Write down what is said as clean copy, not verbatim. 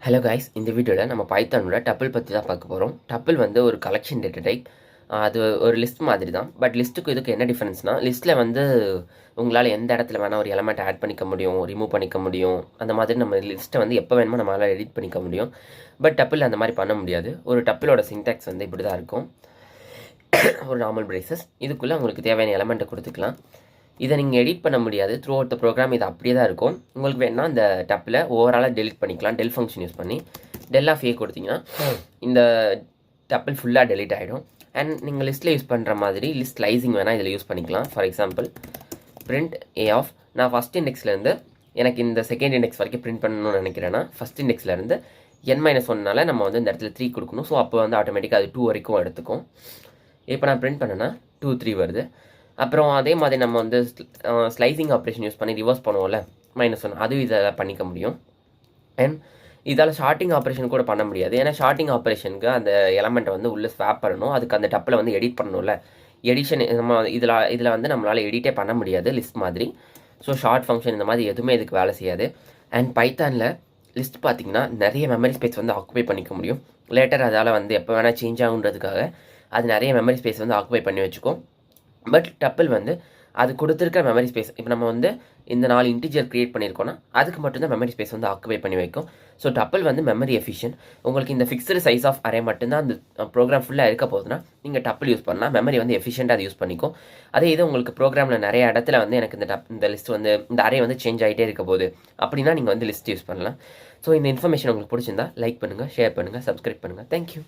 Hello guys, இந்த வீடியோவில் நம்ம பைத்தானோட டப்பிள் பற்றி தான் பார்க்க போகிறோம். டப்பிள் வந்து ஒரு கலெக்ஷன் டேட்டா டைப். அது ஒரு லிஸ்ட் மாதிரி தான். பட் லிஸ்ட்டுக்கு இதுக்கு என்ன டிஃப்ரென்ஸ்னால், லிஸ்ட்டில் வந்து உங்களால் எந்த இடத்துல வேணால் ஒரு எலமெண்ட் ஆட் பண்ணிக்க முடியும், ரிமூவ் பண்ணிக்க முடியும். அந்த மாதிரி நம்ம லிஸ்ட்டை வந்து எப்போ வேணுமோ நம்மளால் எடிட் பண்ணிக்க முடியும். பட் டப்பிள் அந்த மாதிரி பண்ண முடியாது. ஒரு டப்பிளோட சின்டாக்ஸ் வந்து இப்படி தான் இருக்கும். ஒரு நார்மல் பிரேசஸ் இதுக்குள்ளே உங்களுக்கு தேவையான எலமெண்ட்டை கொடுத்துக்கலாம். இதை நீங்கள் எடிட் பண்ண முடியாது. த்ரூ அவுட் த ப்ரோக்ராம் இது அப்படியே தான் இருக்கும். உங்களுக்கு வேணால் இந்த டப்பில் ஓவராலாக டெலிட் பண்ணிக்கலாம். டெல் ஃபங்க்ஷன் யூஸ் பண்ணி டெல் ஆஃப் ஏ கொடுத்தீங்கன்னா இந்த டப்பிள் ஃபுல்லாக டெலிட் ஆகிடும். அண்ட் நீங்கள் லிஸ்ட்டில் யூஸ் பண்ணுற மாதிரி லிஸ்ட் ஸ்லைசிங் வேணால் இதில் யூஸ் பண்ணிக்கலாம். For example print a of, நான் ஃபஸ்ட் இண்டெக்ஸ்லேருந்து எனக்கு இந்த செகண்ட் இண்டெக்ஸ் வரைக்கும் பிரிண்ட் பண்ணணும்னு நினைக்கிறேன்னா ஃபஸ்ட் இண்டெக்ஸ்லேருந்து n-1னால நம்ம வந்து இந்த இடத்துல 3 கொடுக்கணும். ஸோ அப்போ வந்து ஆட்டோமேட்டிக்காக அது 2 வரைக்கும் எடுத்துக்கும். இப்போ நான் பிரிண்ட் பண்ணேன்னா 2 3 வருது. அப்புறம் அதே மாதிரி நம்ம வந்து ஸ்லைசிங் ஆப்ரேஷன் யூஸ் பண்ணி ரிவர்ஸ் பண்ணுவோம்ல, -1 அதுவும் இதில் பண்ணிக்க முடியும். அண்ட் இதால் ஷார்ட்டிங் ஆப்ரேஷன் கூட பண்ண முடியாது. ஏன்னா ஷார்ட்டிங் ஆப்ரேஷனுக்கு அந்த எலமெண்ட்டை வந்து உள்ளே ஸ்வாப் பண்ணணும். அதுக்கு அந்த டப்பில் வந்து எடிட் பண்ணணும்ல. எடிஷன் நம்ம இதில் வந்து நம்மளால் எடிட்டே பண்ண முடியாது லிஸ்ட் மாதிரி. ஸோ ஷார்ட் ஃபங்க்ஷன் இந்த மாதிரி எதுவுமே இதுக்கு வேலை செய்யாது. அண்ட் பைத்தானில் லிஸ்ட் பார்த்திங்கன்னா நிறைய மெமரி ஸ்பேஸ் வந்து ஆக்குபை பண்ணிக்க முடியும். லேட்டர் அதால் வந்து எப்போ வேணால் சேஞ்ச் ஆகுன்றதுக்காக அது நிறைய மெமரி ஸ்பேஸ் வந்து ஆக்குபை பண்ணி வச்சுக்கும். பட் டப்பிள் வந்து அது கொடுத்துருக்க மெமரி ஸ்பேஸ், இப்போ நம்ம வந்து இந்த 4 இன்டிஜர் க்ரியேட் பண்ணியிருக்கோன்னா அதுக்கு மட்டும்தான் மெமரி ஸ்பேஸ் வந்து ஆக்குபை பண்ணி வைக்கும். ஸோ டப்பிள் வந்து மெமரி எஃபிஷியன்ட். உங்களுக்கு இந்த ஃபிக்ஸ்டு சைஸ் ஆஃப் அரே மட்டும்தான் அந்த ப்ரோக்ராம் ஃபுல்லாக இருக்க போகுதுன்னா நீங்கள் டப்பிள் யூஸ் பண்ணலாம். மெமரி வந்து எஃபிஷியண்ட்டாக அது யூஸ் பண்ணிக்கும். அதே இது உங்களுக்கு ப்ரோக்ராமில் நிறைய இடத்துல வந்து எனக்கு இந்த லிஸ்ட் வந்து இந்த அரே வந்து சேஞ்ச் ஆகிட்டே இருக்க போகுது அப்படின்னா நீங்கள் வந்து லிஸ்ட் யூஸ் பண்ணலாம். ஸோ இந்த இன்ஃபர்மேஷன் உங்களுக்கு பிடிச்சிருந்தா லைக் பண்ணுங்கள், ஷேர் பண்ணுங்கள், சப்ஸ்கிரைப் பண்ணுங்கள். தேங்க்யூ.